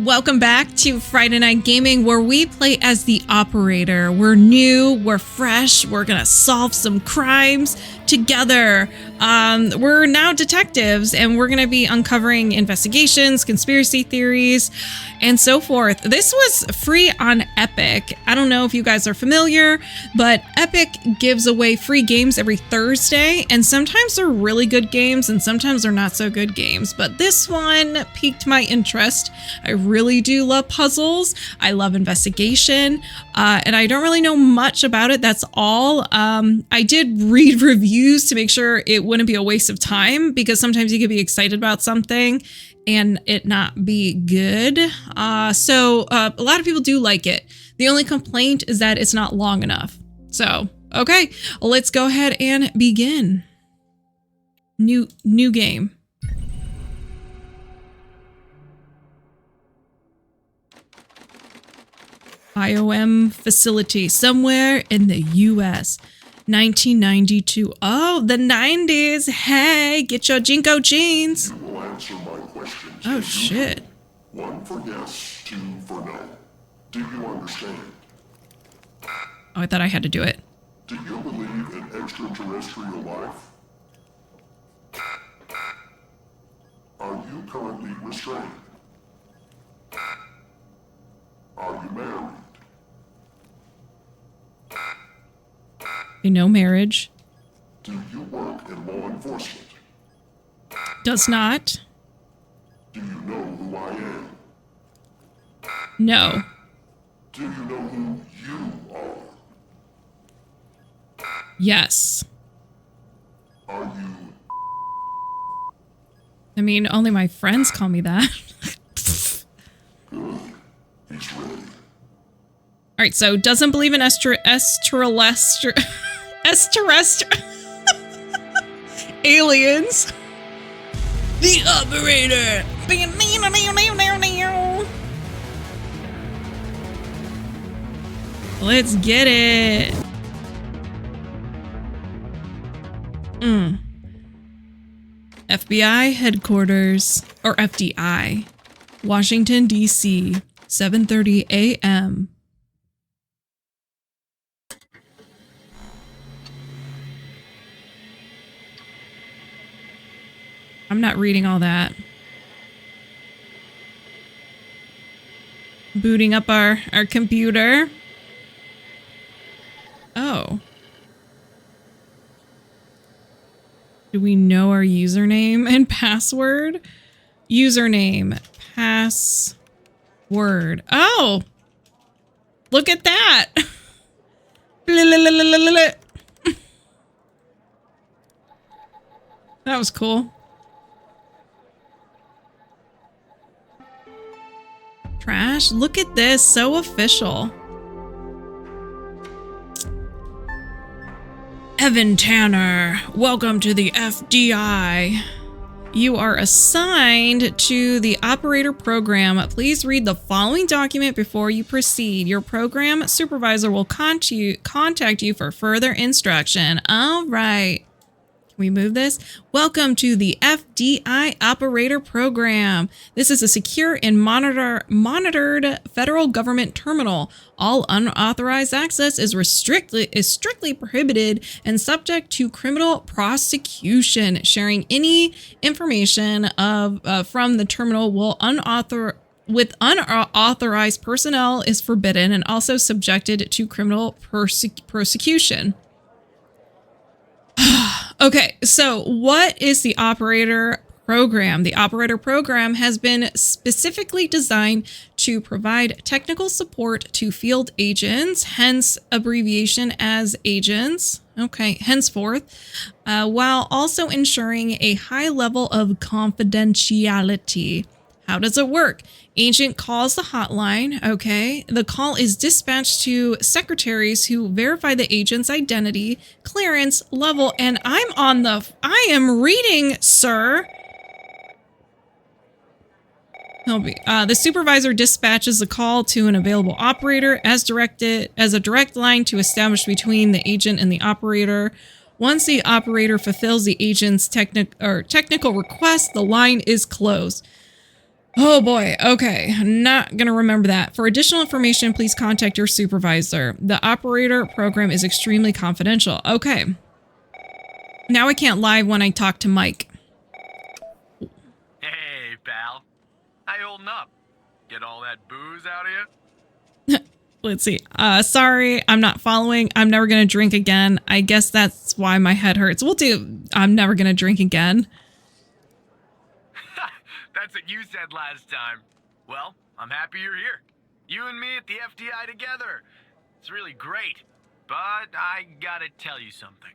Welcome back to Friday Night Gaming, where we play as the operator. We're new, we're fresh, we're gonna solve some crimes together. We're now detectives, and we're gonna be uncovering investigations, conspiracy theories, and so forth. This was free on Epic. I don't know if you guys are familiar, but Epic gives away free games every Thursday, and sometimes they're really good games, and sometimes they're not so good games. But this one piqued my interest. I really do love puzzles. I love investigation, and I don't really know much about it. That's all. I did read reviews to make sure it wouldn't be a waste of time, because sometimes you could be excited about something and it not be good. So a lot of people do like it. The only complaint is that it's not long enough. So, okay, let's go ahead and begin. New game. IOM facility somewhere in the US. 1992. Oh, the 90s. Hey, get your Jinko jeans. You will answer my questions. Oh, shit. 1 for yes, 2 for no. Do you understand? Oh, I thought I had to do it. Do you believe in extraterrestrial life? Are you currently restrained? Are you married? You know, marriage. Do you work in law enforcement? Does not. Do you know who I am? No. Do you know who you are? Yes. Are you... I mean, only my friends call me that. Good. He's ready. All right, so doesn't believe in aliens. The operator. Let's get it. FBI headquarters, or FDI, Washington, D.C., 7:30 a.m. I'm not reading all that. Booting up our computer. Oh. Do we know our username and password? Username, password. Oh! Look at that! That was cool. Trash. Look at this. So official. Evan Tanner, welcome to the FDI. You are assigned to the operator program. Please read the following document before you proceed. Your program supervisor will contact you for further instruction. All right. Can we move this? Welcome to the FDI Operator Program. This is a secure and monitored federal government terminal. All unauthorized access is strictly prohibited and subject to criminal prosecution. Sharing any information from the terminal with unauthorized personnel is forbidden and also subjected to criminal prosecution. Okay, so what is the operator program? The operator program has been specifically designed to provide technical support to field agents, hence abbreviation as agents, okay, henceforth, while also ensuring a high level of confidentiality. How does it work? Agent calls the hotline, okay? The call is dispatched to secretaries who verify the agent's identity, clearance, level, and I am reading, sir. The supervisor dispatches the call to an available operator as a direct line to establish between the agent and the operator. Once the operator fulfills the agent's technical request, the line is closed. Oh boy. Okay. Not going to remember that. For additional information, please contact your supervisor. The operator program is extremely confidential. Okay. Now I can't lie when I talk to Mike. Hey, pal. How you holding up? Get all that booze out of you? Let's see. Sorry, I'm not following. I'm never going to drink again. I guess that's why my head hurts. We'll do. I'm never going to drink again. That's what you said last time. Well, I'm happy you're here. You and me at the FDI together. It's really great. But I gotta tell you something.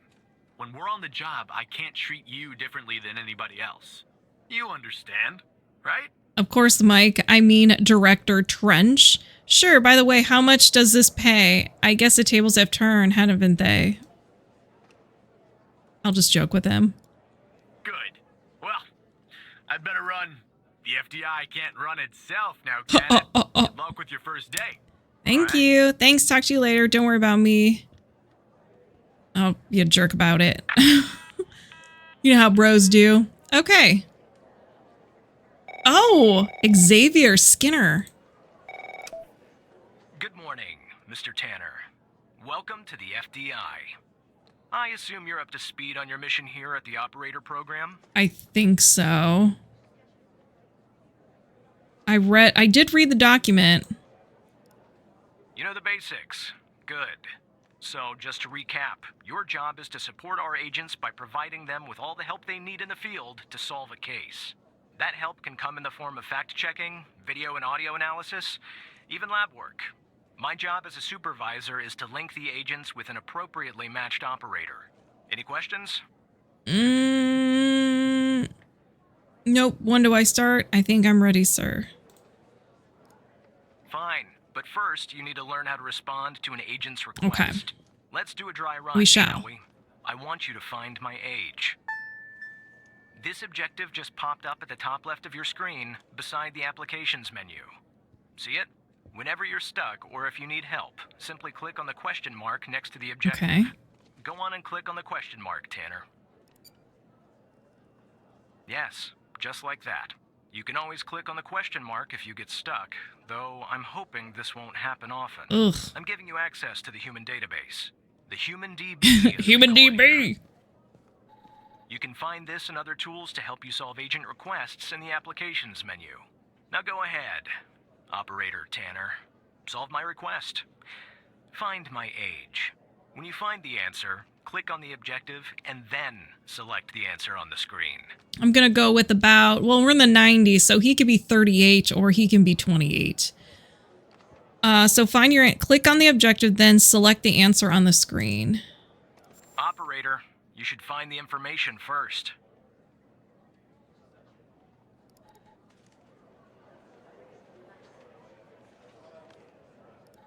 When we're on the job, I can't treat you differently than anybody else. You understand, right? Of course, Mike. I mean, Director Trench. Sure, by the way, how much does this pay? I guess the tables have turned, haven't they? I'll just joke with him. Good. Well, I'd better run. The FDI can't run itself now, can it? Good luck with your first day. Thank you. Thanks. Talk to you later. Don't worry about me. Oh, you jerk about it. You know how bros do. Okay. Oh, Xavier Skinner. Good morning, Mr. Tanner. Welcome to the FDI. I assume you're up to speed on your mission here at the operator program? I think so. I did read the document. You know the basics. Good. So, just to recap, your job is to support our agents by providing them with all the help they need in the field to solve a case. That help can come in the form of fact-checking, video and audio analysis, even lab work. My job as a supervisor is to link the agents with an appropriately matched operator. Any questions? Nope. When do I start? I think I'm ready, sir. Fine, but first you need to learn how to respond to an agent's request. Okay. Let's do a dry run, We shall. we? I want you to find my age. This objective just popped up at the top left of your screen, beside the applications menu. See it? Whenever you're stuck, or if you need help, simply click on the question mark next to the objective. Okay. Go on and click on the question mark, Tanner. Yes, just like that. You can always click on the question mark if you get stuck, though I'm hoping this won't happen often. Ugh. I'm giving you access to the human database. The human DB. Human DB. You can find this and other tools to help you solve agent requests in the applications menu. Now go ahead, Operator Tanner. Solve my request. Find my age. When you find the answer, click on the objective and then select the answer on the screen. I'm going to go with about, well, we're in the 90s, so he could be 38 or he can be 28. So find your, click on the objective, then select the answer on the screen. Operator, you should find the information first.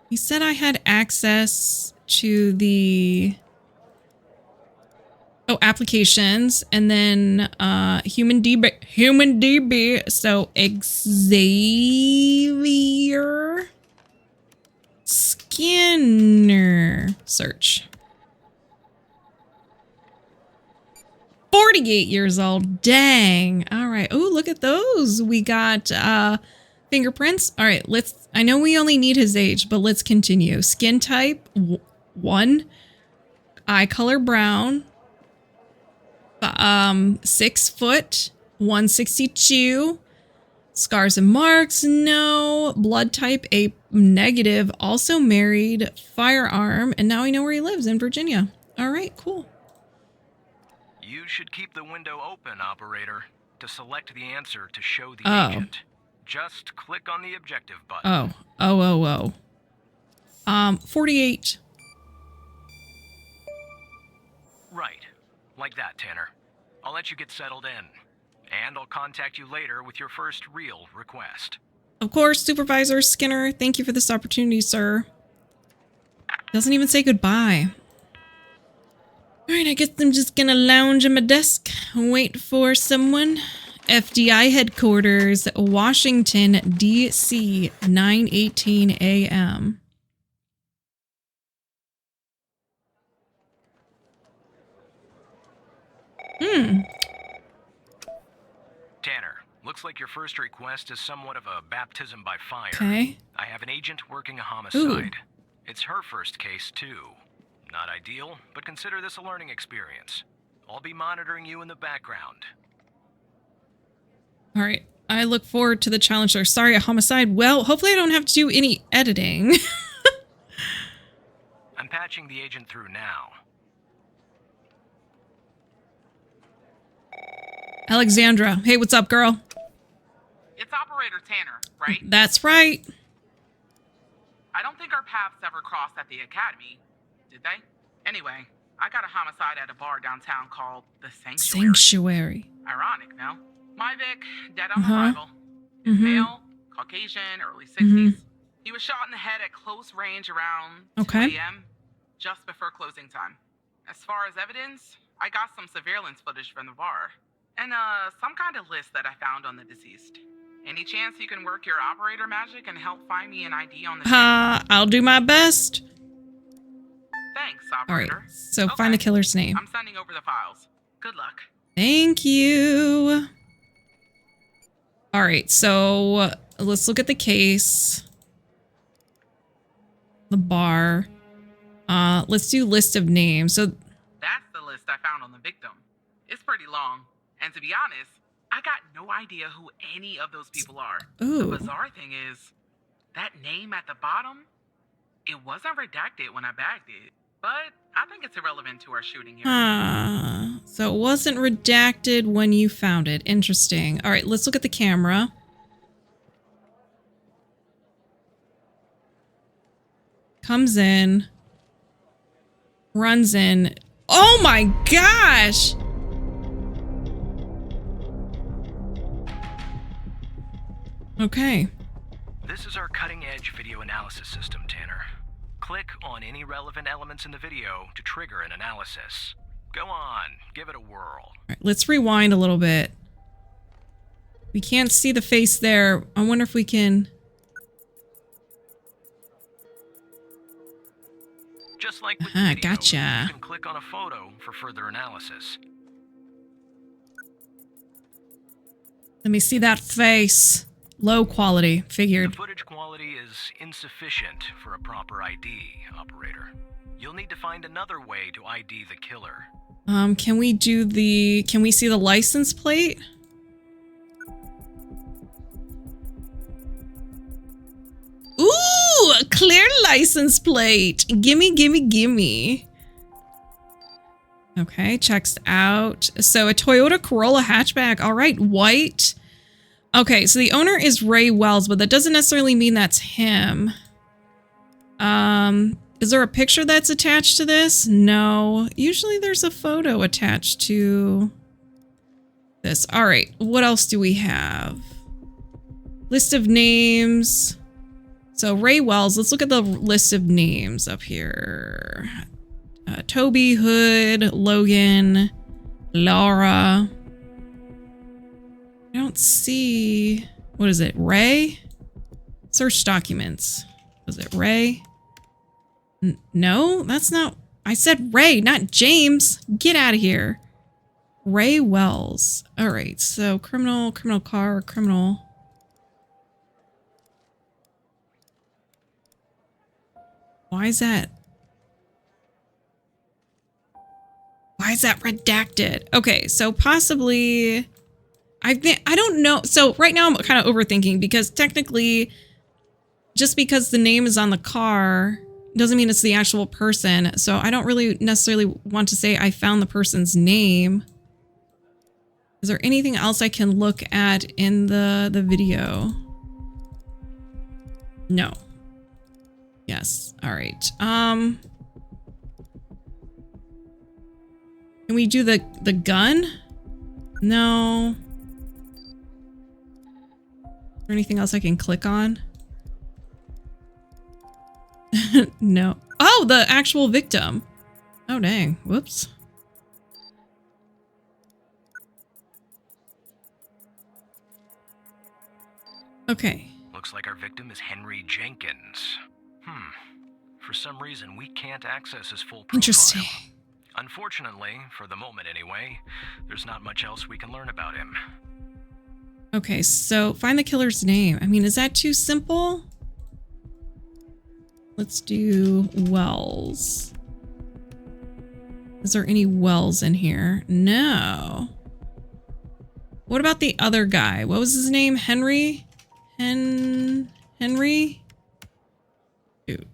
He said I had access to the applications and then human DB. So Xavier Skinner search. 48 years old. Dang. All right. Oh, look at those. We got fingerprints. All right, I know we only need his age, but let's continue. Skin type 1, eye color brown, 6 foot, 162, scars and marks, no, blood type A negative, also married, firearm, and now we know where he lives, in Virginia. All right, cool. You should keep the window open, Operator, to select the answer to show the Oh. agent. Just click on the objective button. 48. Right. Like that, Tanner. I'll let you get settled in. And I'll contact you later with your first real request. Of course, Supervisor Skinner, thank you for this opportunity, sir. Doesn't even say goodbye. All right, I guess I'm just gonna lounge at my desk, wait for someone. FDI headquarters, Washington, D.C., 9:18 a.m. Tanner, looks Looks like your first request is somewhat of a baptism by fire. Okay. I have an agent working a homicide. Ooh. It's her first case, too. Not ideal, but consider this a learning experience. I'll be monitoring you in the background. All right. I look forward to the challenge there. Sorry, a homicide. Well, hopefully I don't have to do any editing. I'm patching the agent through now. Alexandra. Hey, what's up, girl? It's Operator Tanner, right? That's right. I don't think our paths ever crossed at the Academy, did they? Anyway, I got a homicide at a bar downtown called The Sanctuary. Sanctuary. Ironic, no? My Vic, dead on arrival. Mm-hmm. Male, Caucasian, early 60s. He was shot in the head at close range around 2 a.m., just before closing time. As far as evidence, I got some surveillance footage from the bar. And some kind of list that I found on the deceased. Any chance you can work your operator magic and help find me an ID on the I'll do my best. Thanks, All right. operator. So find the killer's name. I'm sending over the files. Good luck. Thank you. All right. So let's look at the case. The bar. Let's do list of names. So That's the list I found on the victim. It's pretty long. And to be honest, I got no idea who any of those people are. Ooh. The bizarre thing is, that name at the bottom, it wasn't redacted when I bagged it. But I think it's irrelevant to our shooting here. So it wasn't redacted when you found it. Interesting. All right, let's look at the camera. Comes in. Runs in. Oh my gosh! Okay. This is our cutting-edge video analysis system, Tanner. Click on any relevant elements in the video to trigger an analysis. Go on, give it a whirl. All right, let's rewind a little bit. We can't see the face there. I wonder if we can... Just like with video, gotcha. you can click on a photo for further analysis. Let me see that face. Low quality, The figured. footage quality is insufficient for a proper ID, operator. You'll need to find another way to ID the killer. Can we see the license plate? Ooh, a clear license plate. Gimme, gimme, gimme. Okay, checks out. So a Toyota Corolla hatchback. All right, white. Okay, so the owner is Ray Wells, but that doesn't necessarily mean that's him. Is there a picture that's attached to this? No. Usually there's a photo attached to this. All right, what else do we have? List of names. So Ray Wells, let's look at the list of names up here. Toby, Hood, Logan, Laura. I don't see, what is it, Ray? Search documents. Was it Ray? No, that's not, I said Ray, not James. Get out of here. Ray Wells. All right, so criminal car, criminal. Why is that? Why is that redacted? Okay, so possibly, I don't know. So right now I'm kind of overthinking because technically, just because the name is on the car doesn't mean it's the actual person. So I don't really necessarily want to say I found the person's name. Is there anything else I can look at in the video? No. Yes. All right. Can we do the gun? No. Is there anything else I can click on? No. Oh, the actual victim. Oh, dang. Whoops. Okay. Looks like our victim is Henry Jenkins. For some reason, we can't access his full profile. Interesting. Unfortunately, for the moment anyway, there's not much else we can learn about him. Okay, so find the killer's name. I mean, is that too simple? Let's do Wells. Is there any Wells in here? No. What about the other guy? What was his name? Henry? Henry? Dude.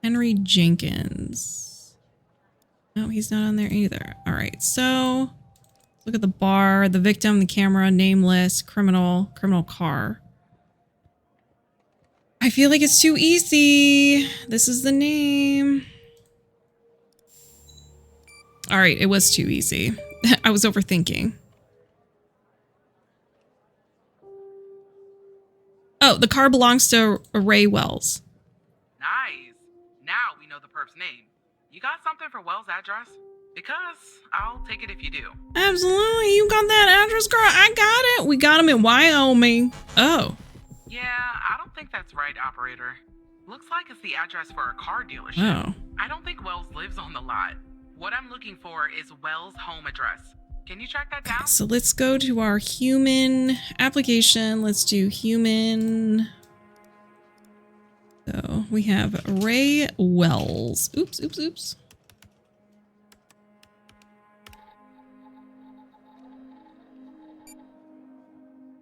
Henry Jenkins. No, he's not on there either. All right, so look at the bar, the victim, the camera, nameless, criminal car. I feel like it's too easy. This is the name. All right, it was too easy. I was overthinking. Oh, the car belongs to Ray Wells. Nice. Now we know the perp's name. You got something for Wells' address? Because I'll take it if you do. Absolutely. You got that address, girl? I got it. We got him in Wyoming. Oh. Yeah, I don't think that's right, operator. Looks like it's the address for a car dealership. Oh. I don't think Wells lives on the lot. What I'm looking for is Wells' home address. Can you track that down? So let's go to our human application. Let's do human. So we have Ray Wells. Oops.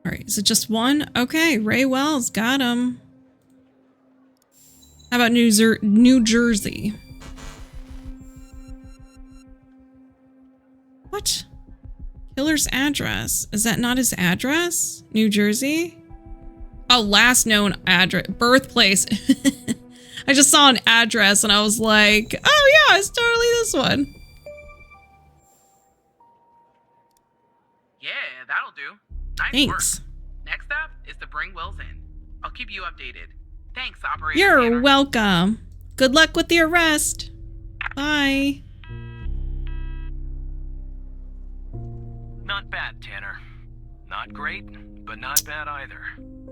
All right, is it just one? Okay, Ray Wells, got him. How about New Jersey? What? Killer's address. Is that not his address? New Jersey? Oh, last known address. Birthplace. I just saw an address and I was like, oh yeah, it's totally this one. Yeah, that'll do. Nice Thanks. work. Next up is to bring Wells in. I'll keep you updated. Thanks, operator. You're Tanner. welcome. Good luck with the arrest. Bye. Not bad, Tanner. Not great, but not bad either.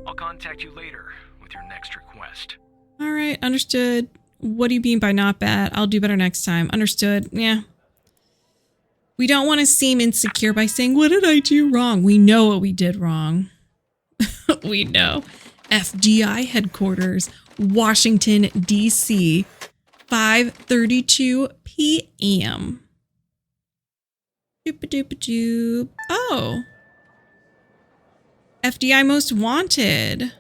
I'll contact you later with your next request. All right, understood. What do you mean by not bad? I'll do better next time. Understood. Yeah. We don't want to seem insecure by saying, what did I do wrong? We know what we did wrong. We know. FBI headquarters, Washington, D.C., 5:32 p.m. Doop-a-doop-a-doop. Oh. FBI Most Wanted.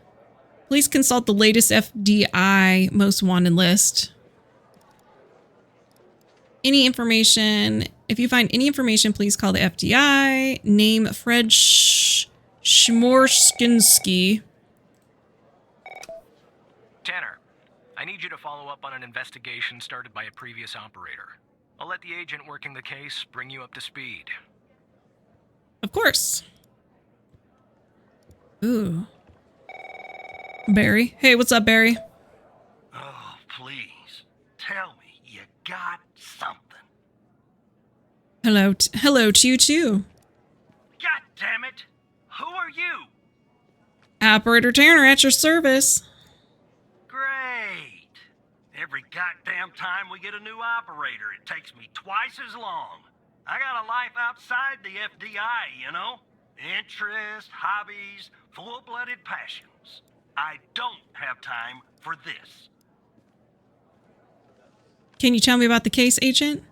Please consult the latest FBI Most Wanted list. Any information, if you find any information, please call the FBI. Name Fred Shmorskinski. Tanner, I need you to follow up on an investigation started by a previous operator. I'll let the agent working the case bring you up to speed. Of course. Ooh. Barry. Hey, what's up, Barry? Oh, please. Tell me you got something. Hello to you too. God damn it. Who are you? Operator Tanner at your service. Great. Every goddamn time we get a new operator, it takes me twice as long. I got a life outside the FDI, you know? Interests, hobbies, full-blooded passions. I don't have time for this. Can you tell me about the case, Agent?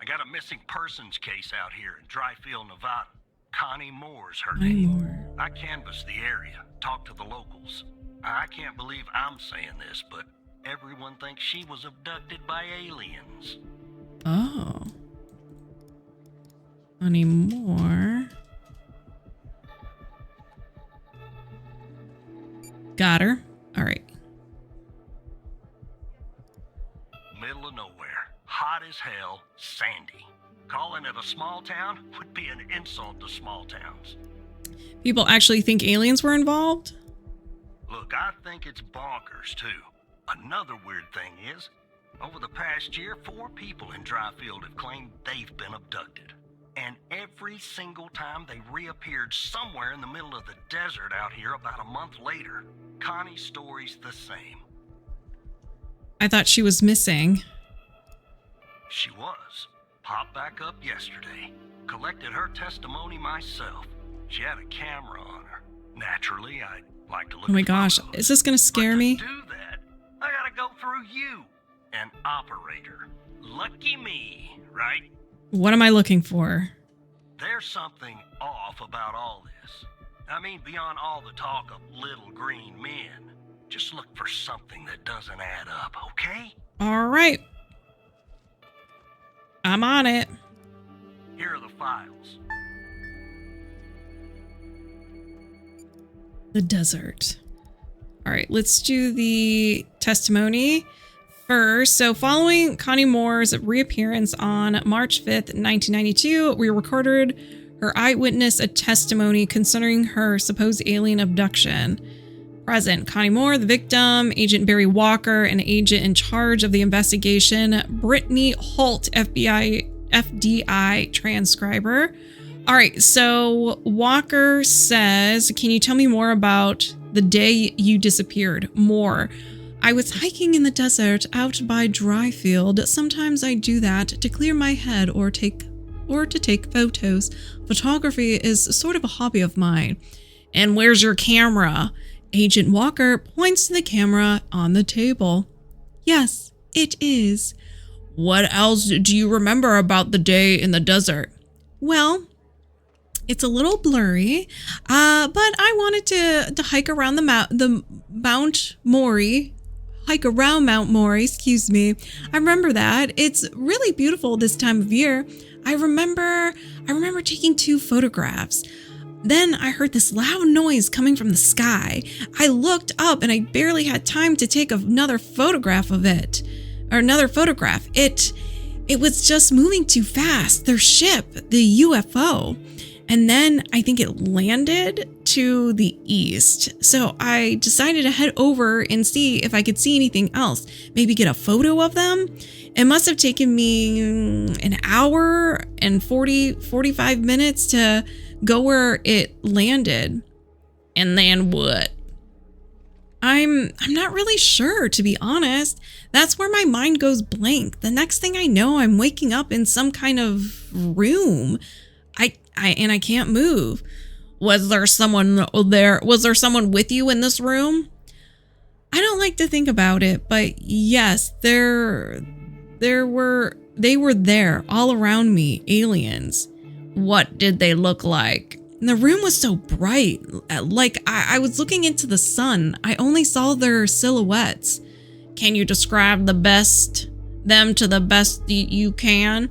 I got a missing persons case out here in Dryfield, Nevada. Connie Moore's her Connie name. Moore. I canvassed the area, talked to the locals. I can't believe I'm saying this, but everyone thinks she was abducted by aliens. Oh. Connie Moore. Got her. All right. Middle of nowhere, hot as hell, sandy. Calling it a small town would be an insult to small towns. People actually think aliens were involved? Look, I think it's bonkers, too. Another weird thing is, over the past year, 4 people in Dryfield have claimed they've been abducted. And every single time they reappeared somewhere in the middle of the desert out here about a month later. Connie's story's the same. I thought she was missing. She was. Popped back up yesterday. collected her testimony myself. She had a camera on her. Naturally, I'd like to look Oh my at the gosh, photos. is this gonna scare But me? to do that, I gotta go through you, an operator. Lucky me, right? What am I looking for? There's something off about all this. I mean, beyond all the talk of little green men. Just look for something that doesn't add up, okay? All right. I'm on it. Here are the files. The desert. All right, let's do the testimony first. So following Connie Moore's reappearance on March 5th, 1992, we recorded her eyewitness testimony concerning her supposed alien abduction. Present, Connie Moore, the victim, Agent Barry Walker, an agent in charge of the investigation, Brittany Holt, FDI transcriber. All right, so Walker says, can you tell me more about the day you disappeared? More. I was hiking in the desert out by Dryfield. Sometimes I do that to clear my head or to take photos. Photography is sort of a hobby of mine. And where's your camera? Agent Walker points to the camera on the table. Yes, it is. What else do you remember about the day in the desert? Well, it's a little blurry, but I wanted to hike around Mount Maury. Hike around Mount Maury, excuse me. I remember that. It's really beautiful this time of year. I remember taking 2 photographs. Then I heard this loud noise coming from the sky. I looked up and I barely had time to take another photograph of it. Or another photograph. It was just moving too fast. Their ship, the UFO. And then I think it landed to the east. So I decided to head over and see if I could see anything else. Maybe get a photo of them. It must have taken me an hour and 45 minutes to go where it landed. And then what? I'm not really sure, to be honest. That's where my mind goes blank. The next thing I know, I'm waking up in some kind of room. I can't move. Was there someone there? Was there someone with you in this room? I don't like to think about it, but yes, they were there all around me, aliens. What did they look like? The room was so bright, like I was looking into the sun. I only saw their silhouettes. Can you describe them to the best you can?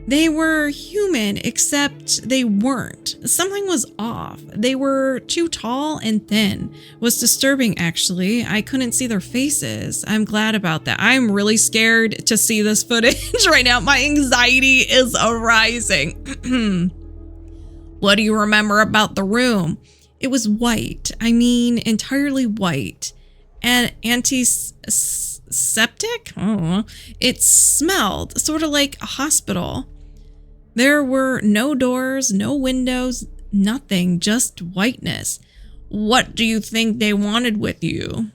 They were human, except they weren't. Something was off. They were too tall and thin. It was disturbing, actually. I couldn't see their faces. I'm glad about that. I'm really scared to see this footage right now. My anxiety is arising. What do you remember about the room? It was white. I mean, entirely white. And antiseptic? Oh, it smelled sort of like a hospital. There were no doors, no windows, nothing, just whiteness. What do you think they wanted with you?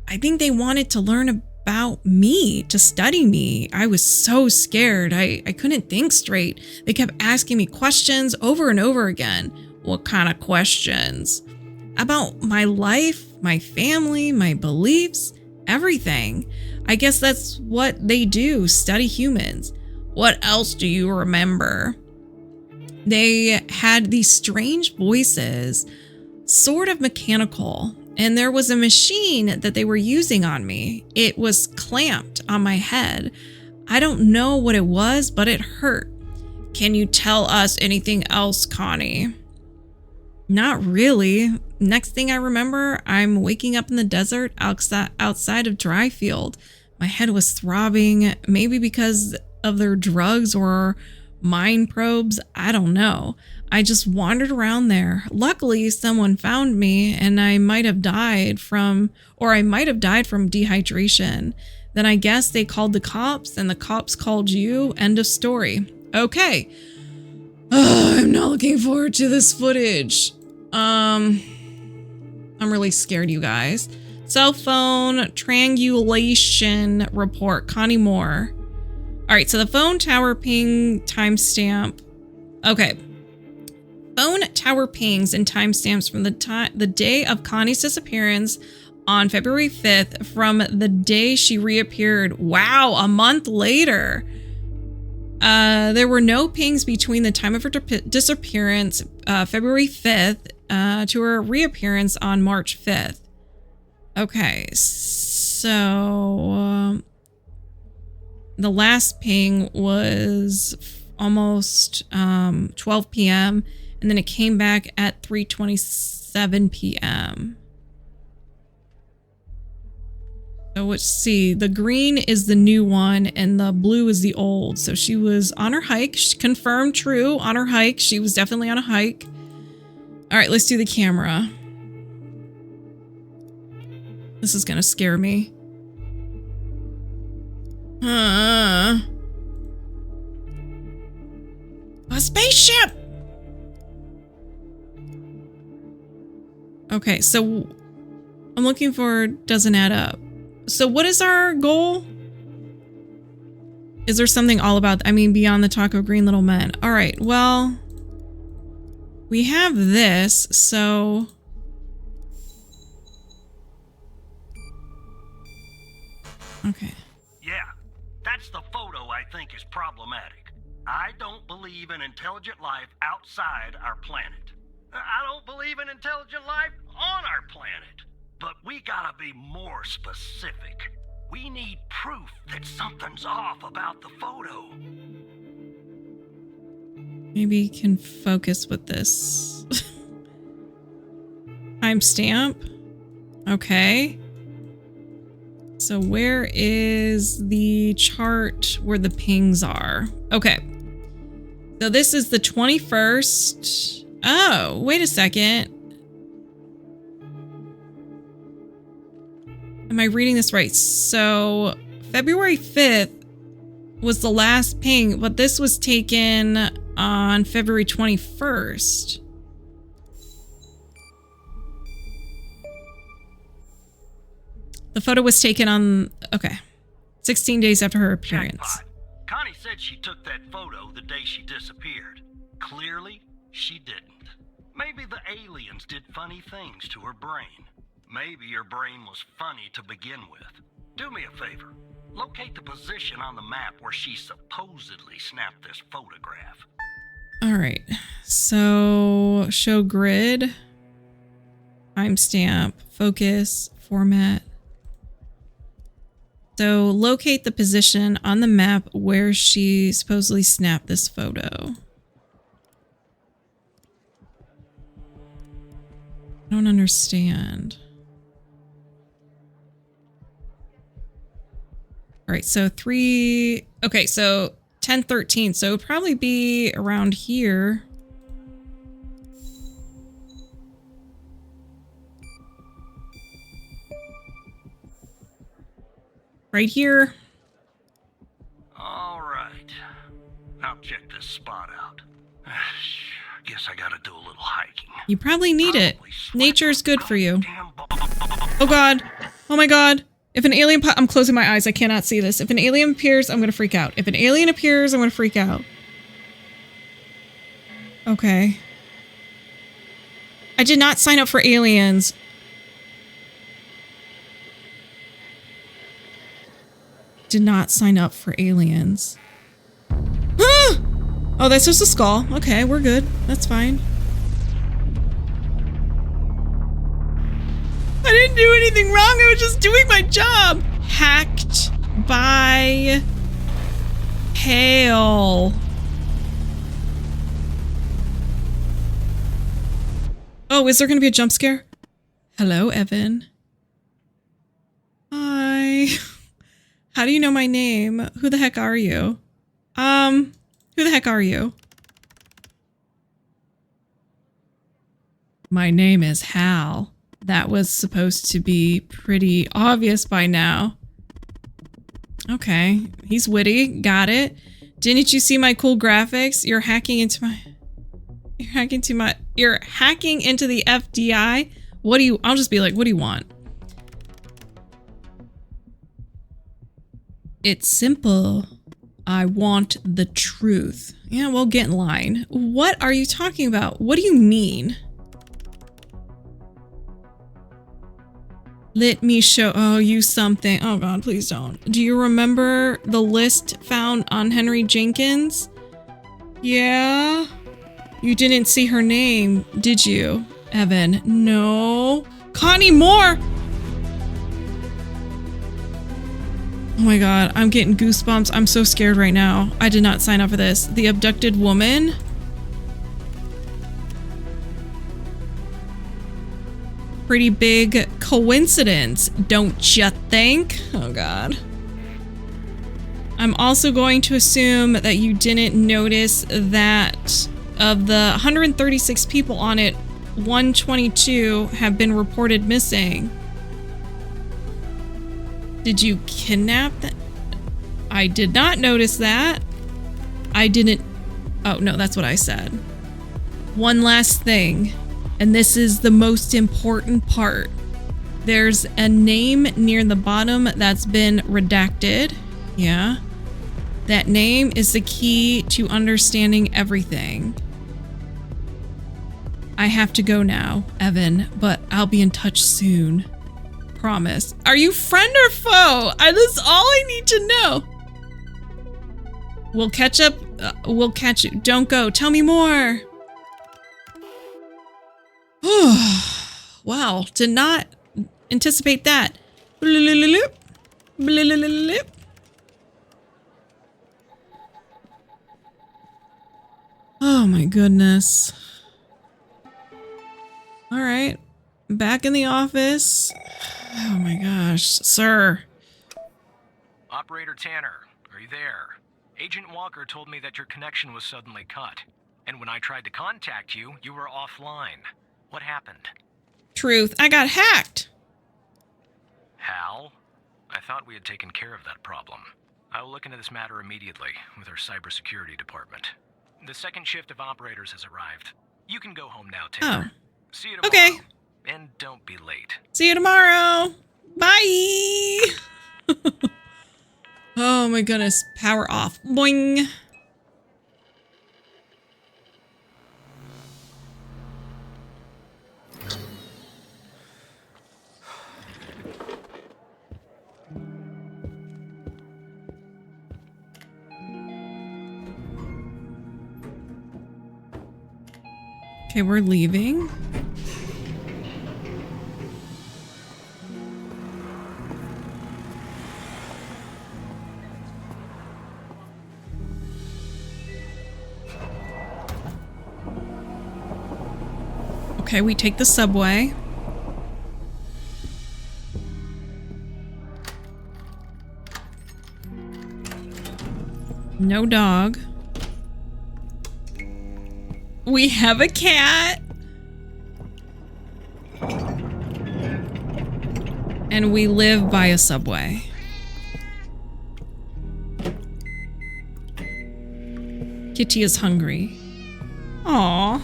I think they wanted to learn about me, to study me. I was so scared. I couldn't think straight. They kept asking me questions over and over again. What kind of questions? About my life, my family, my beliefs, everything. I guess that's what they do, study humans. What else do you remember? They had these strange voices, sort of mechanical, and there was a machine that they were using on me. It was clamped on my head. I don't know what it was, but it hurt. Can you tell us anything else, Connie? Not really. Next thing I remember, I'm waking up in the desert outside of Dryfield. My head was throbbing, maybe because of their drugs or mind probes. I don't know. I just wandered around there. Luckily, someone found me and I might have died from dehydration. Then I guess they called the cops and the cops called you. End of story. Okay. I'm not looking forward to this footage. I'm really scared, you guys. Cell phone triangulation report. Connie Moore. All right, so the phone tower ping timestamp Okay. Phone tower pings and timestamps from the day of Connie's disappearance on February 5th from the day she reappeared. Wow, a month later. There were no pings between the time of her disappearance, February 5th, to her reappearance on March 5th. Okay, so the last ping was almost 12 p.m. and then it came back at 3:27 p.m. So let's see. The green is the new one and the blue is the old. So she was on her hike. She confirmed true on her hike. She was definitely on a hike. All right, let's do the camera. This is gonna scare me. A spaceship! Okay, so I'm looking for doesn't add up. So what is our goal? Is there something all about, I mean, beyond the talk of green little men? All right, well, we have this, so... Okay. Yeah, that's the photo I think is problematic. I don't believe in intelligent life outside our planet. I don't believe in intelligent life on our planet. But we gotta be more specific. We need proof that something's off about the photo. Maybe you can focus with this. Timestamp. Okay. So where is the chart where the pings are? Okay. So this is the 21st. Oh, wait a second. Am I reading this right? So February 5th was the last ping, but this was taken on February 21st. The photo was taken on, okay, 16 days after her appearance. Jackpot. Connie said she took that photo the day she disappeared. Clearly, she didn't. Maybe the aliens did funny things to her brain. Maybe your brain was funny to begin with. Do me a favor. Locate the position on the map where she supposedly snapped this photograph. All right. So, show grid, timestamp, focus, format. So, locate the position on the map where she supposedly snapped this photo. I don't understand. All right, so okay, so 10:13, so it would probably be around here. Right here. All right. I'll check this spot out. Guess I gotta do a little hiking. You probably need it. Nature's good for you. Oh God. Oh my God. If an alien I'm closing my eyes. I cannot see this. If an alien appears, I'm going to freak out. If an alien appears, I'm going to freak out. Okay. I did not sign up for aliens. Did not sign up for aliens. Ah! Oh, that's just a skull. Okay, we're good. That's fine. I didn't do anything wrong. I was just doing my job. Hacked by hail. Oh, is there going to be a jump scare? Hello, Evan. Hi. How do you know my name? Who the heck are you? Who the heck are you? My name is Hal. That was supposed to be pretty obvious by now. Okay, he's witty. Got it. Didn't you see my cool graphics? You're hacking into the FDI? What do you, I'll just be like, what do you want? It's simple. I want the truth. Yeah, well, get in line. What are you talking about? What do you mean? Let me show you something. Oh God, please don't. Do you remember the list found on Henry Jenkins? Yeah. You didn't see her name, did you, Evan? No. Connie Moore! Oh my God, I'm getting goosebumps. I'm so scared right now. I did not sign up for this. The abducted woman? Pretty big coincidence, don't you think? Oh God. I'm also going to assume that you didn't notice that of the 136 people on it, 122 have been reported missing. Did you kidnap them? I did not notice that. I didn't. Oh, no, that's what I said. One last thing, and this is the most important part. There's a name near the bottom that's been redacted. Yeah. That name is the key to understanding everything. I have to go now, Evan, but I'll be in touch soon. Promise. Are you friend or foe? That's all I need to know. We'll catch up. We'll catch you. Don't go. Tell me more. Wow. Did not anticipate that. Oh my goodness. All right. Back in the office. Oh my gosh, sir. Operator Tanner, are you there? Agent Walker told me that your connection was suddenly cut. And when I tried to contact you, you were offline. What happened? Truth, I got hacked. Hal? I thought we had taken care of that problem. I will look into this matter immediately with our cybersecurity department. The second shift of operators has arrived. You can go home now, Tanner. Oh. See you tomorrow. Okay. And don't be late. See you tomorrow. Bye. Oh my goodness. Power off. Boing. Okay, we're leaving. Okay, we take the subway. No dog. We have a cat. And we live by a subway. Kitty is hungry. Aww.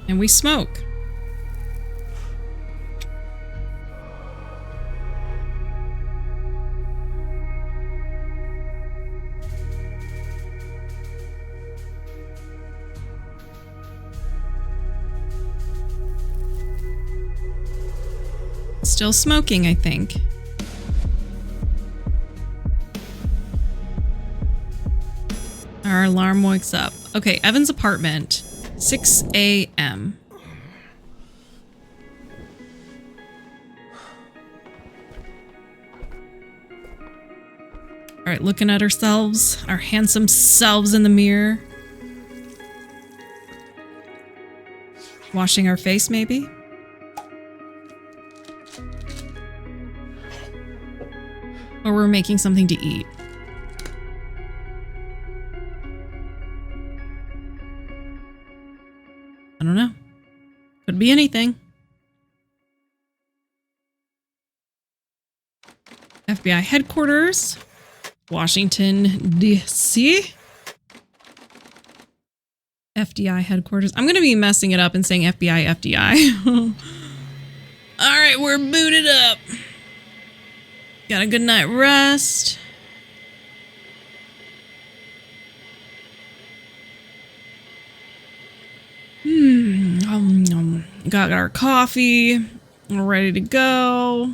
And we smoke. Still smoking, I think. Our alarm wakes up. Okay, Evan's apartment. 6 a.m. All right, looking at ourselves, our handsome selves in the mirror. Washing our face, maybe? Or we're making something to eat. I don't know. Could be anything. FBI headquarters, Washington, D.C. FDI headquarters. I'm going to be messing it up and saying FBI, FDI. All right, we're booted up. Got a good night rest. Got our coffee. We're ready to go.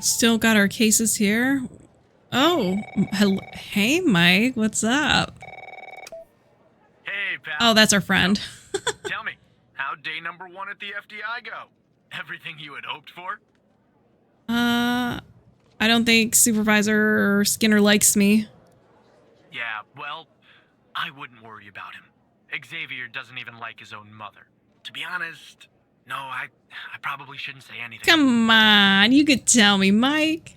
Still got our cases here. Oh, hello. Hey, Mike. What's up? Hey, pal. Oh, that's our friend. Tell me, how'd day number 1 at the FDI go? Everything you had hoped for? I don't think Supervisor Skinner likes me. Yeah, well, I wouldn't worry about him. Xavier doesn't even like his own mother. To be honest, no, I probably shouldn't say anything. Come on, you could tell me, Mike.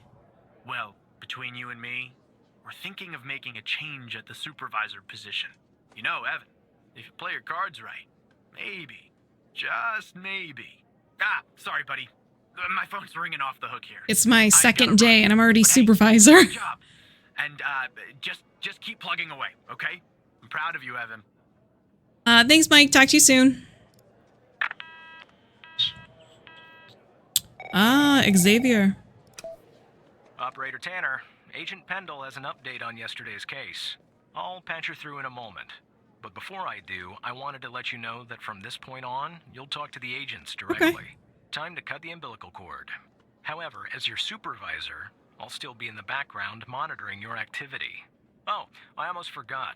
Well, between you and me, we're thinking of making a change at the supervisor position. You know, Evan, if you play your cards right, maybe, just maybe. Ah, sorry, buddy. My phone's ringing off the hook here. It's my second gotta day run. and I'm already But hey, supervisor. good job. And just keep plugging away, okay? I'm proud of you, Evan. Thanks, Mike. Talk to you soon. Xavier. Operator Tanner, Agent Pendle has an update on yesterday's case. I'll patch her through in a moment. But before I do, I wanted to let you know that from this point on, you'll talk to the agents directly. Okay. Time to cut the umbilical cord. However, as your supervisor, I'll still be in the background monitoring your activity. Oh, I almost forgot.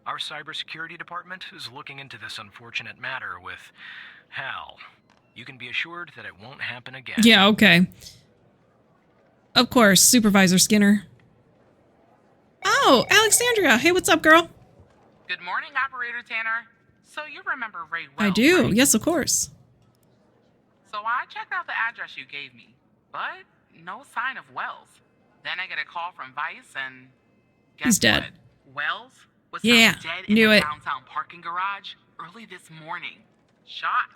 Our cybersecurity department is looking into this unfortunate matter with Hal. You can be assured that it won't happen again. Yeah, okay. Of course, Supervisor Skinner. Oh, Alexandria. Hey, what's up, girl? Good morning, Operator Tanner. So you remember Ray Wells, I do. right? Yes, of course. So I checked out the address you gave me, but no sign of Wells. Then I get a call from Vice and guess He's dead. what? Wells was Yeah, found dead in knew the it. downtown parking garage early this morning. Shot.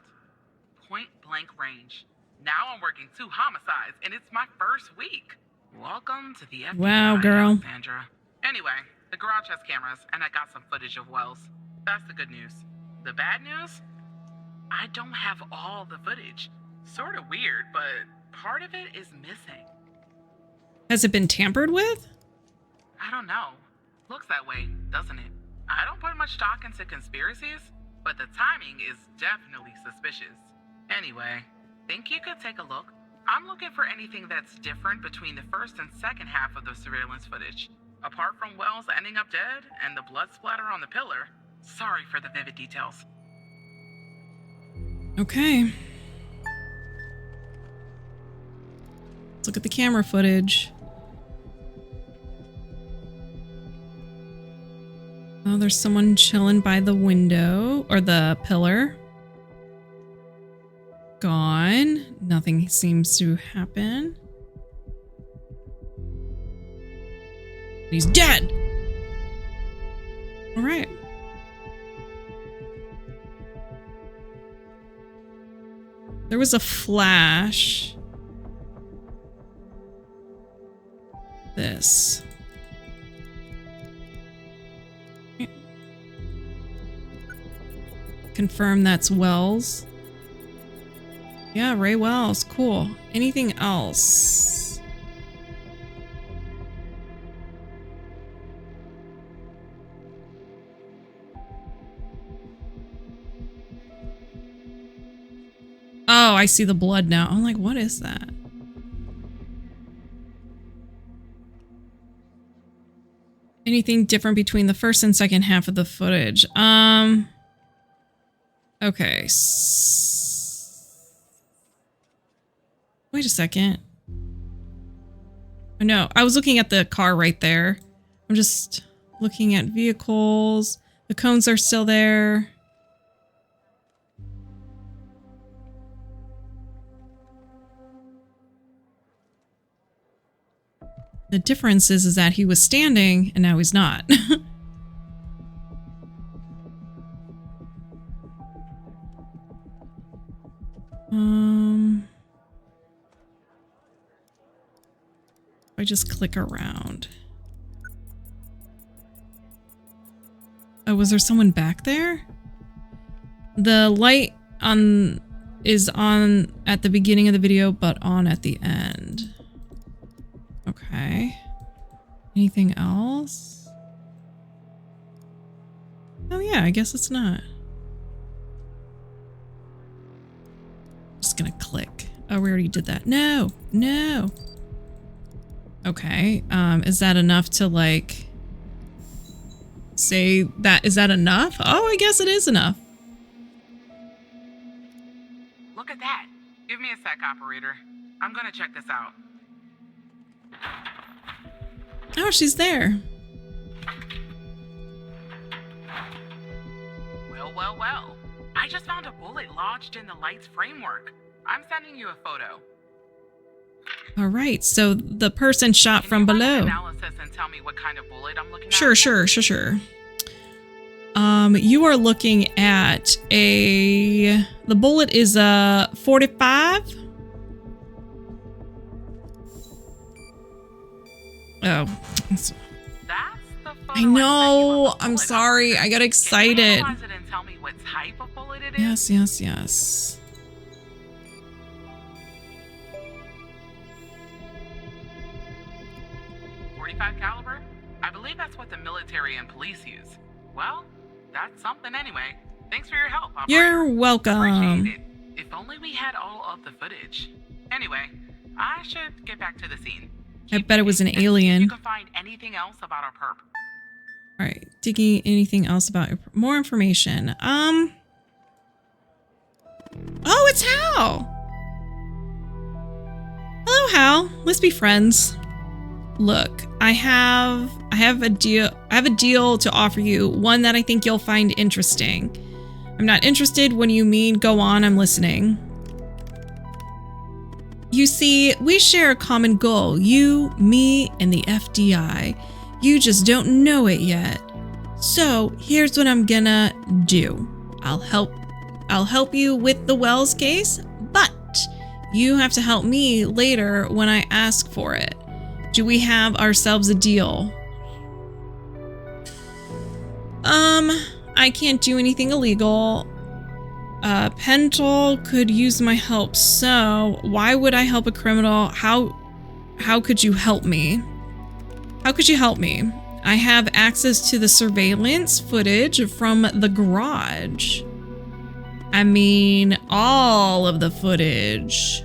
Point blank range. Now I'm working 2 homicides, and it's my first week. Welcome to the FBI, Wow, girl. Alexandra. Anyway, the garage has cameras, and I got some footage of Wells. That's the good news. The bad news? I don't have all the footage. Sort of weird, but part of it is missing. Has it been tampered with? I don't know. Looks that way, doesn't it? I don't put much stock into conspiracies, but the timing is definitely suspicious. Anyway, think you could take a look? I'm looking for anything that's different between the first and second half of the surveillance footage. Apart from Wells ending up dead and the blood splatter on the pillar. Sorry for the vivid details. Okay. Let's look at the camera footage. Oh, there's someone chilling by the window or the pillar. Gone. Nothing seems to happen. He's dead. All right. There was a flash. This. Confirm that's Wells. Yeah, Ray Wells. Cool. Anything else? Oh, I see the blood now. I'm like, what is that? Anything different between the first and second half of the footage? Okay. Wait a second. Oh, no, I was looking at the car right there. I'm just looking at vehicles. The cones are still there. The difference is that he was standing and now he's not. I just click around. Oh, was there someone back there? The light is on at the beginning of the video, but on at the end. Okay. Anything else? Oh yeah, I guess it's not. Just gonna click. Oh, we already did that. No, no. Okay. Is that enough to like say that? Is that enough? Oh, I guess it is enough. Look at that. Give me a sec, operator. I'm gonna check this out. Oh, she's there. Well. I just found a bullet lodged in the light's framework. I'm sending you a photo. All right, so the person shot from below. Can you run an analysis and tell me what kind of bullet I'm looking at? Sure. You are looking at the bullet is a 45. Oh, That's the photo I know. I I'm sorry. I got excited. Can you analyze it and tell me what type of bullet it is? Yes. 45 caliber? I believe that's what the military and police use. Well, that's something anyway. Thanks for your help, operator. You're welcome. Appreciate it. If only we had all of the footage. Anyway, I should get back to the scene. I bet it was an alien. You can find anything else about our perp. All right, digging anything else about more information. Oh, it's Hal. Hello, Hal. Let's be friends. Look, I have a deal to offer you, one that I think you'll find interesting. I'm not interested when you mean go on, I'm listening. You see, we share a common goal, you, me, and the FDI. You just don't know it yet. So, here's what I'm gonna do. I'll help you with the Wells case, but you have to help me later when I ask for it. Do we have ourselves a deal? I can't do anything illegal. Pentel could use my help, so why would I help a criminal? How could you help me? How could you help me? I have access to the surveillance footage from the garage. I mean, all of the footage.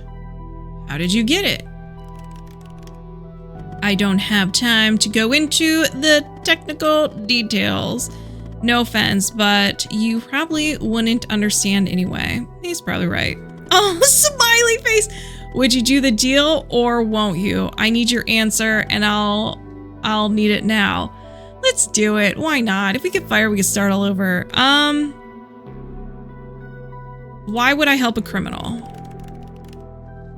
How did you get it? I don't have time to go into the technical details. No offense, but you probably wouldn't understand anyway. He's probably right. Oh, smiley face. Would you do the deal or won't you? I need your answer and I'll need it now. Let's do it. Why not? If we get fired, we could start all over. Why would I help a criminal?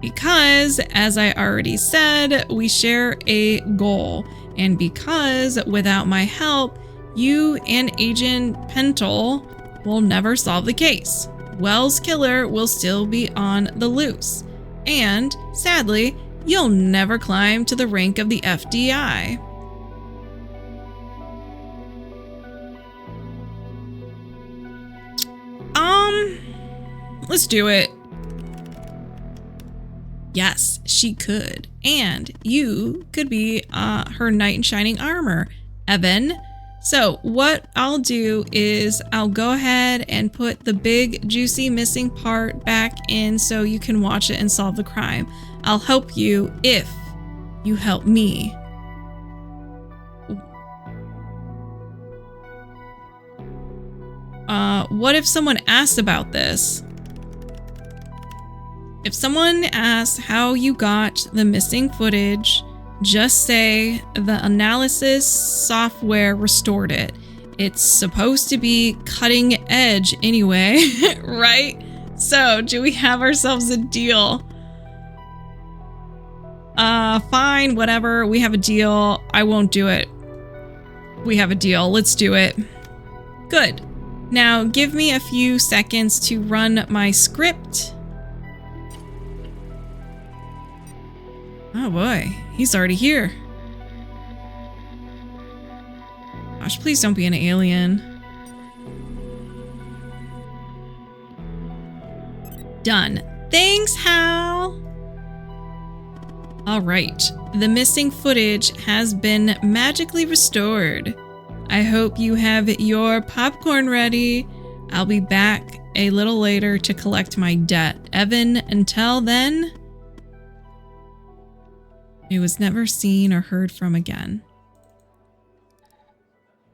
Because, as I already said, we share a goal. And because without my help, you and Agent Pentel will never solve the case. Wells' killer will still be on the loose. And, sadly, you'll never climb to the rank of the FDI. Let's do it. Yes, she could. And you could be her knight in shining armor, Evan. So what I'll do is I'll go ahead and put the big juicy missing part back in so you can watch it and solve the crime. I'll help you if you help me. What if someone asked about this? If someone asks how you got the missing footage, just say the analysis software restored it. It's supposed to be cutting edge anyway, right? So, do we have ourselves a deal? Fine, whatever. We have a deal. I won't do it. We have a deal. Let's do it. Good. Now, give me a few seconds to run my script. Oh boy, he's already here. Gosh, please don't be an alien. Done. Thanks, Hal. All right. The missing footage has been magically restored. I hope you have your popcorn ready. I'll be back a little later to collect my debt. Evan, until then, he was never seen or heard from again.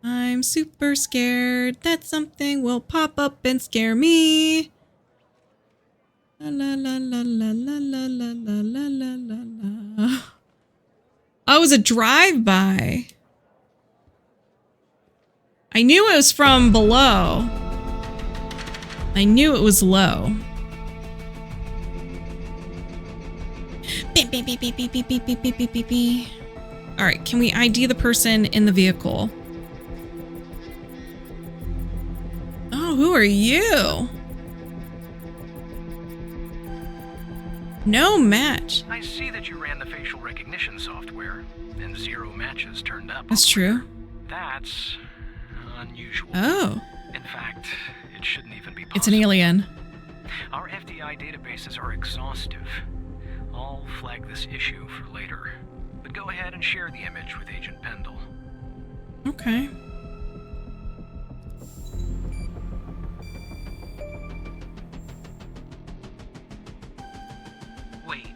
I'm super scared that something will pop up and scare me. La la la la la la la la la la la la. Oh, it was a drive-by. I knew it was from below. I knew it was low. Beep, beep, beep, beep, beep, beep, beep, beep, beep, beep, beep. All right, can we ID the person in the vehicle? Oh, who are you? No match. I see that you ran the facial recognition software, and 0 matches turned up. That's true. That's unusual. Oh. In fact, it shouldn't even be possible. It's an alien. Our FDI databases are exhaustive. I'll flag this issue for later. But go ahead and share the image with Agent Pendle. Okay. Wait,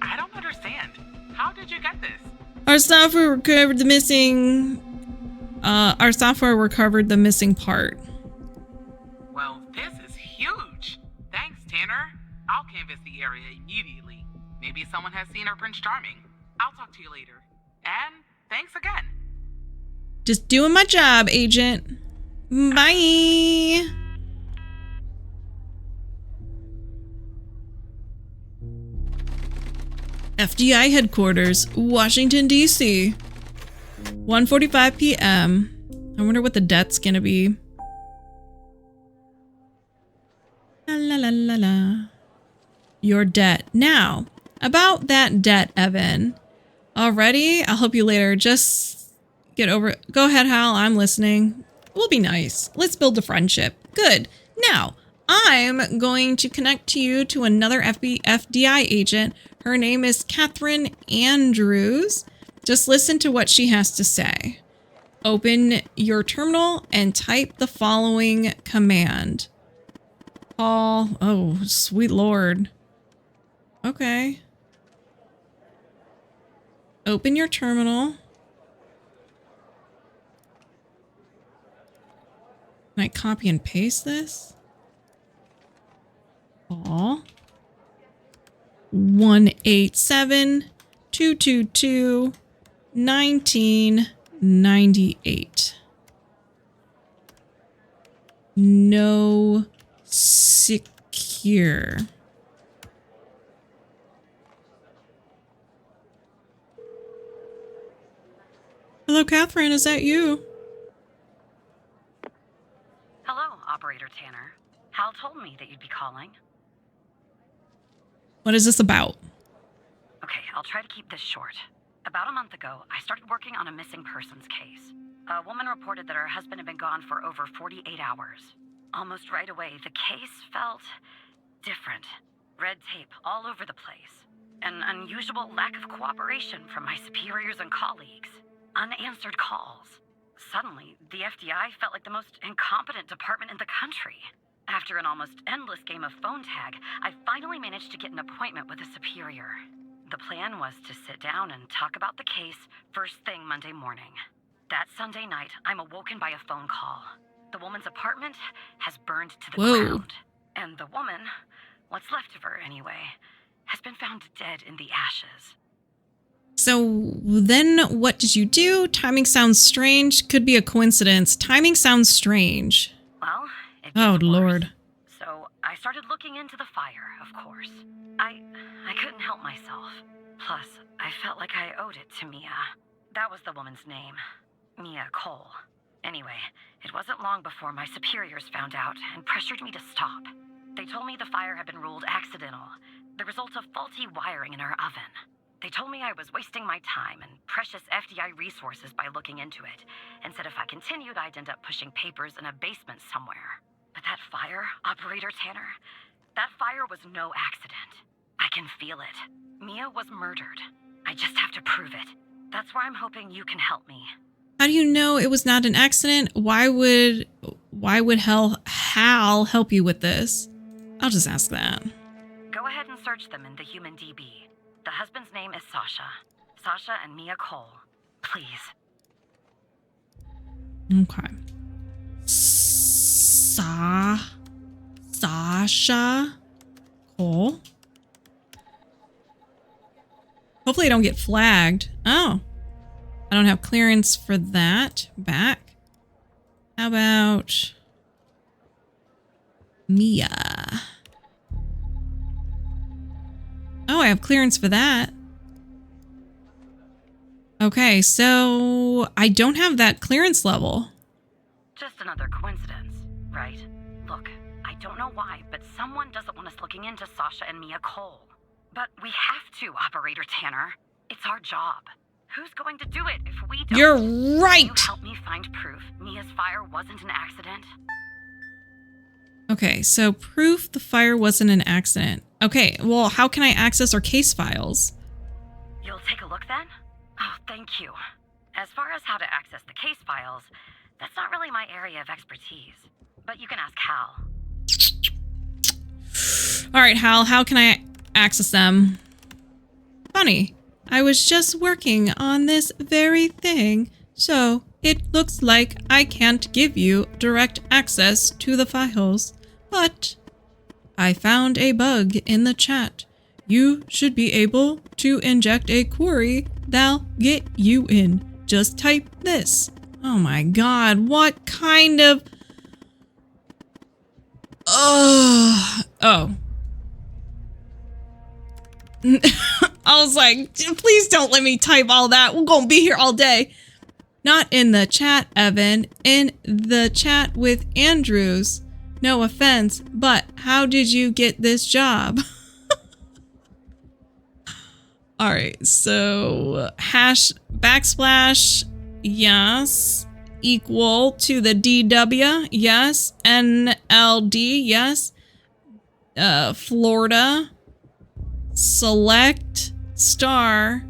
I don't understand. How did you get this? Our software recovered the missing part. Well, this is huge. Thanks, Tanner. I'll canvass the area immediately. Maybe someone has seen our Prince Charming. I'll talk to you later. And thanks again. Just doing my job, Agent. Bye. FDI headquarters, Washington, D.C. 1:45 p.m. I wonder what the debt's gonna be. La la la la la. Your debt. Now, about that debt, Evan. Already? I'll help you later. Just get over it. Go ahead, Hal. I'm listening. We'll be nice. Let's build a friendship. Good. Now, I'm going to connect to you to another FDI agent. Her name is Catherine Andrews. Just listen to what she has to say. Open your terminal and type the following command. Call. Oh, sweet Lord. Okay. Open your terminal. Can I copy and paste this? Call 187-222-1998. No secure. Hello, Catherine. Is that you? Hello, Operator Tanner. Hal told me that you'd be calling. What is this about? Okay, I'll try to keep this short. About a month ago, I started working on a missing persons case. A woman reported that her husband had been gone for over 48 hours. Almost right away, the case felt different. Red tape all over the place. An unusual lack of cooperation from my superiors and colleagues. Unanswered calls. Suddenly, the FDI felt like the most incompetent department in the country. After an almost endless game of phone tag, I finally managed to get an appointment with a superior. The plan was to sit down and talk about the case first thing Monday morning. That Sunday night, I'm awoken by a phone call. The woman's apartment has burned to the ground. And the woman, what's left of her anyway, has been found dead in the ashes. So then what did you do? Timing sounds strange. Could be a coincidence. Timing sounds strange. Well, it Oh, gets worse. Lord. So I started looking into the fire, of course. I couldn't help myself. Plus, I felt like I owed it to Mia. That was the woman's name. Mia Cole. Anyway, it wasn't long before my superiors found out and pressured me to stop. They told me the fire had been ruled accidental, the result of faulty wiring in our oven. They told me I was wasting my time and precious FDI resources by looking into it, and said if I continued, I'd end up pushing papers in a basement somewhere. But that fire, Operator Tanner, That fire was no accident. I can feel it. Mia was murdered. I just have to prove it. That's where I'm hoping you can help me. How do you know it was not an accident? Why would Hal help you with this? I'll just ask that. Go ahead and search them in the human DB. The husband's name is Sasha. Sasha and Mia Cole. Please. Okay. Sasha Cole. Hopefully I don't get flagged. Oh. I don't have clearance for that. Back. How about Mia? Oh, I have clearance for that. Okay, so I don't have that clearance level. Just another coincidence, right? Look, I don't know why, but someone doesn't want us looking into Sasha and Mia Cole. But we have to, Operator Tanner. It's our job. Who's going to do it if we don't? You're right! Can you help me find proof Mia's fire wasn't an accident? Okay, so proof the fire wasn't an accident. Okay, well, how can I access our case files? You'll take a look then? Oh, thank you. As far as how to access the case files, that's not really my area of expertise. But you can ask Hal. All right, Hal, how can I access them? Funny, I was just working on this very thing, so it looks like I can't give you direct access to the files. But I found a bug in the chat. You should be able to inject a query that'll get you in. Just type this. Oh my god, what kind of... Oh. I was like, please don't let me type all that. We're gonna be here all day. Not in the chat, Evan. In the chat with Andrews. No offense, but how did you get this job? All right, so hash backsplash, yes. Equal to the DW, yes. NLD, yes. Florida. Select star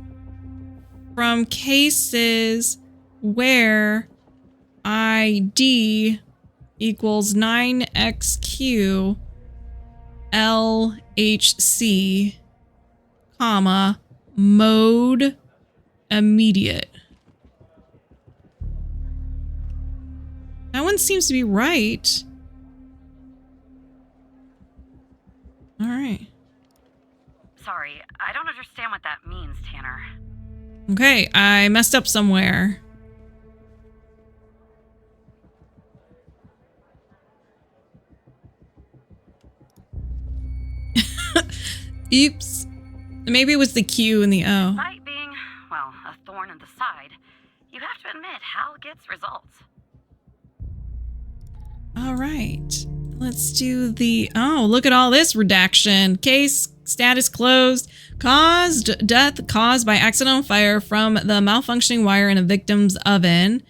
from cases where ID equals 9XQ LHC, comma, mode immediate. That one seems to be right. All right. Sorry, I don't understand what that means, Tanner. Okay, I messed up somewhere. Oops. Maybe it was the Q and the O. Despite being, well, a thorn in the side, you have to admit Hal gets results. All right. Let's do the... Oh, look at all this redaction. Case status closed. Death caused by accidental fire from the malfunctioning wire in a victim's oven.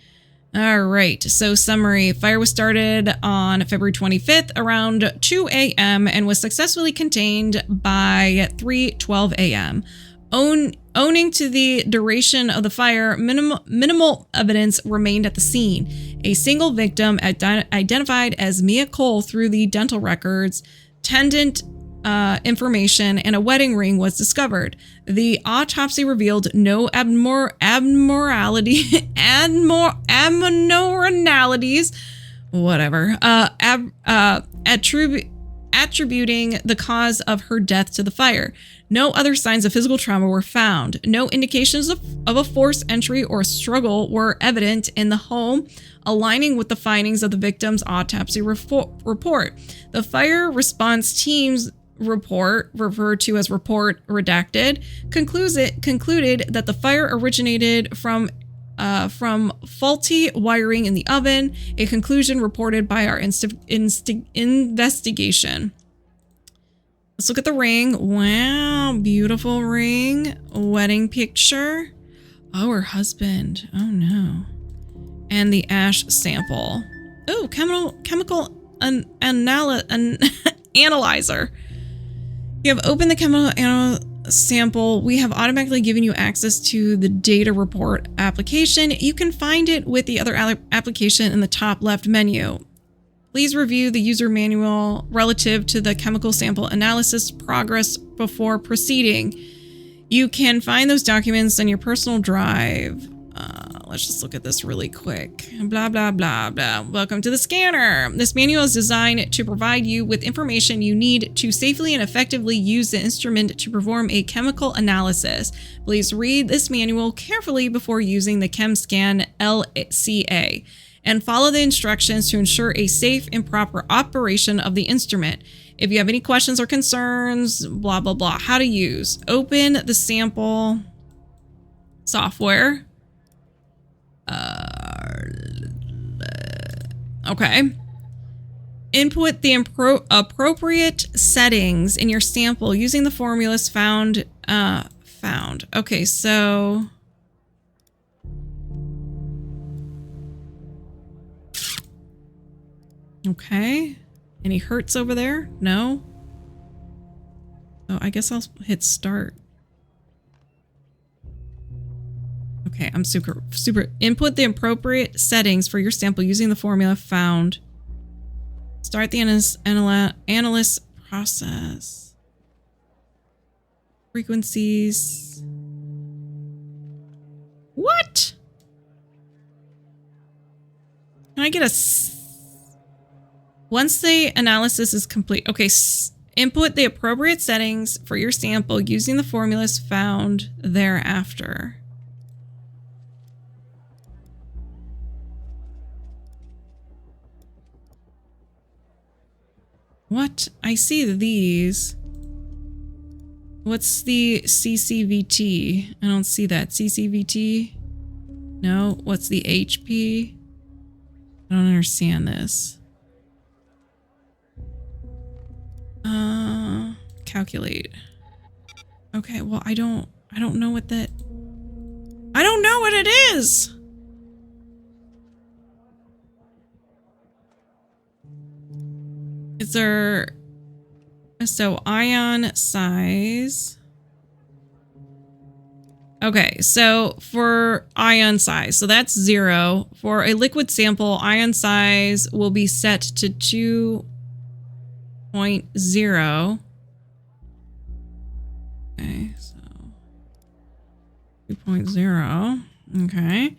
All right. So summary. Fire was started on February 25th around 2 a.m. and was successfully contained by 3:12 a.m. Owing to the duration of the fire, minimal evidence remained at the scene. A single victim identified as Mia Cole through the dental records, tendon information, and a wedding ring was discovered. The autopsy revealed no abnormalities, whatever, attributing the cause of her death to the fire. No other signs of physical trauma were found. No indications of a forced entry or struggle were evident in the home, aligning with the findings of the victim's autopsy report. The fire response team's report, referred to as report redacted, concluded that the fire originated from faulty wiring in the oven, a conclusion reported by our investigation. Let's look at the ring. Wow, beautiful ring. Wedding picture. Oh, her husband. Oh no. And the ash sample. Oh, chemical analyzer. You have opened the chemical sample. We have automatically given you access to the data report application. You can find it with the other application in the top left menu. Please review the user manual relative to the chemical sample analysis progress before proceeding. You can find those documents on your personal drive. Let's just look at this really quick. Blah, blah, blah, blah. Welcome to the scanner. This manual is designed to provide you with information you need to safely and effectively use the instrument to perform a chemical analysis. Please read this manual carefully before using the ChemScan LCA and follow the instructions to ensure a safe and proper operation of the instrument. If you have any questions or concerns, blah, blah, blah. How to use. Open the sample software. Okay. Input the appropriate settings in your sample using the formulas found. Okay, so okay. Any hurts over there? No. Oh, I guess I'll hit start. Okay, I'm super. Input the appropriate settings for your sample using the formula found. Start the analyst process. Frequencies. What? Can I get a... Once the analysis is complete... Okay, input the appropriate settings for your sample using the formulas found thereafter. What? I see these. What's the CCVT? I don't see that. CCVT? No. What's the HP? I don't understand this. Calculate. Okay, well, I don't know what that... I don't know what it is! Is there... So, ion size... Okay, so for ion size, so that's 0. For a liquid sample, ion size will be set to 2.0. Okay, so 2.0. Okay.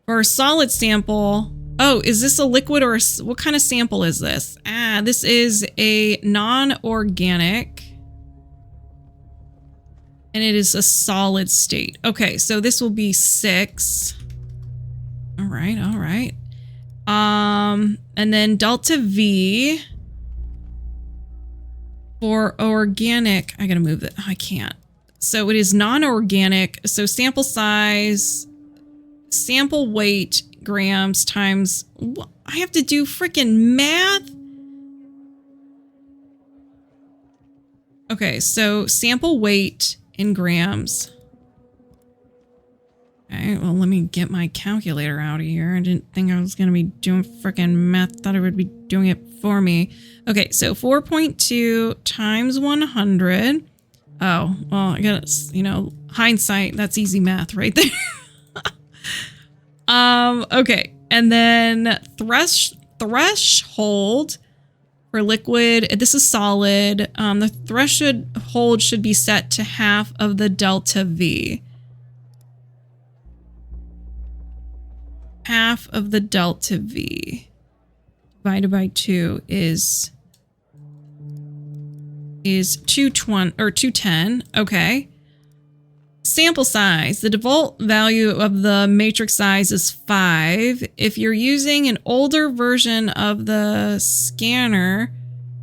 For a solid sample, oh, is this a liquid or what kind of sample is this? This is a non-organic. And it is a solid state. Okay, so this will be 6. All right, all right. And then delta V for organic. I gotta move it. I can't. So it is non-organic. So sample size, sample weight, grams times. I have to do freaking math. Okay, so sample weight in grams. Okay, well, let me get my calculator out of here. I didn't think I was going to be doing freaking math. Thought it would be doing it for me. Okay, so 4.2 times 100. Oh, well, I got, you know, hindsight. That's easy math right there. Okay, and then threshold for liquid. This is solid. The threshold should be set to half of the delta V. Half of the delta V divided by 2 is 220 or 210. Okay. Sample size. The default value of the matrix size is 5. If you're using an older version of the scanner,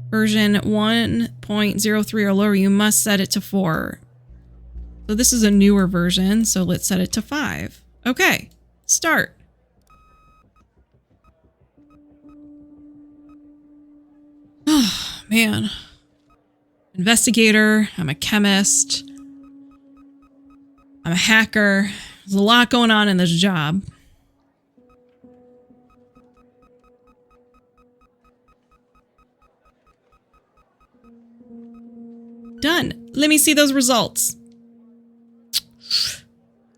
version 1.03 or lower, you must set it to 4. So this is a newer version, so let's set it to 5. Okay, start. Oh, man. Investigator, I'm a chemist. I'm a hacker. There's a lot going on in this job. Done. Let me see those results.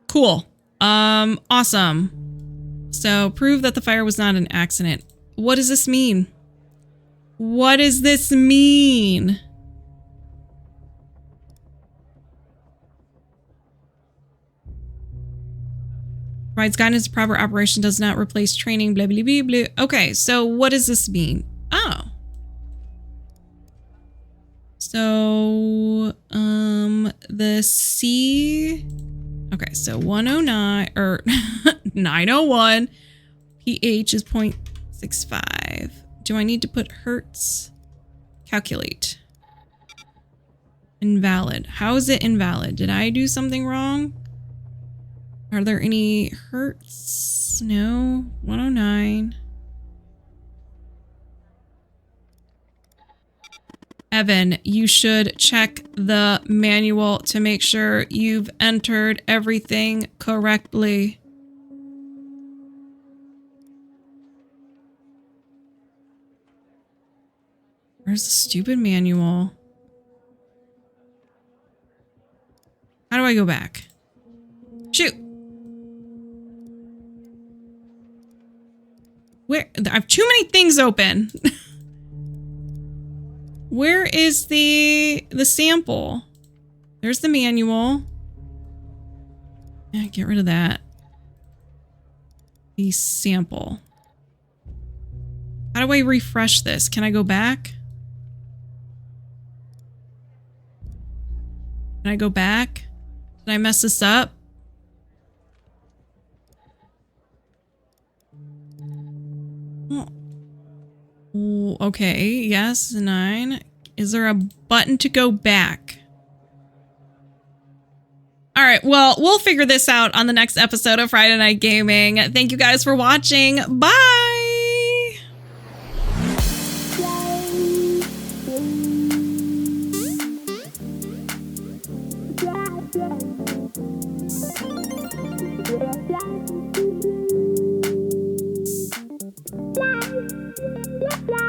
Cool. Awesome. So prove that the fire was not an accident. What does this mean? What does this mean? Provides guidance to proper operation, does not replace training, blah, blah, blah, blah. Okay, so what does this mean? Oh. So, the C... Okay, so 109, or 901, pH is 0.65. Do I need to put hertz? Calculate. Invalid. How is it invalid? Did I do something wrong? Are there any hertz? No. 109. Evan, you should check the manual to make sure you've entered everything correctly. Where's the stupid manual? How do I go back? Shoot! Where? I have too many things open. Where is the sample? There's the manual. Yeah, get rid of that. The sample. How do I refresh this? Can I go back? Can I go back? Did I mess this up? Oh, okay, yes, 9. Is there a button to go back? All right, well, we'll figure this out on the next episode of Friday Night Gaming. Thank you guys for watching. Bye! Yeah.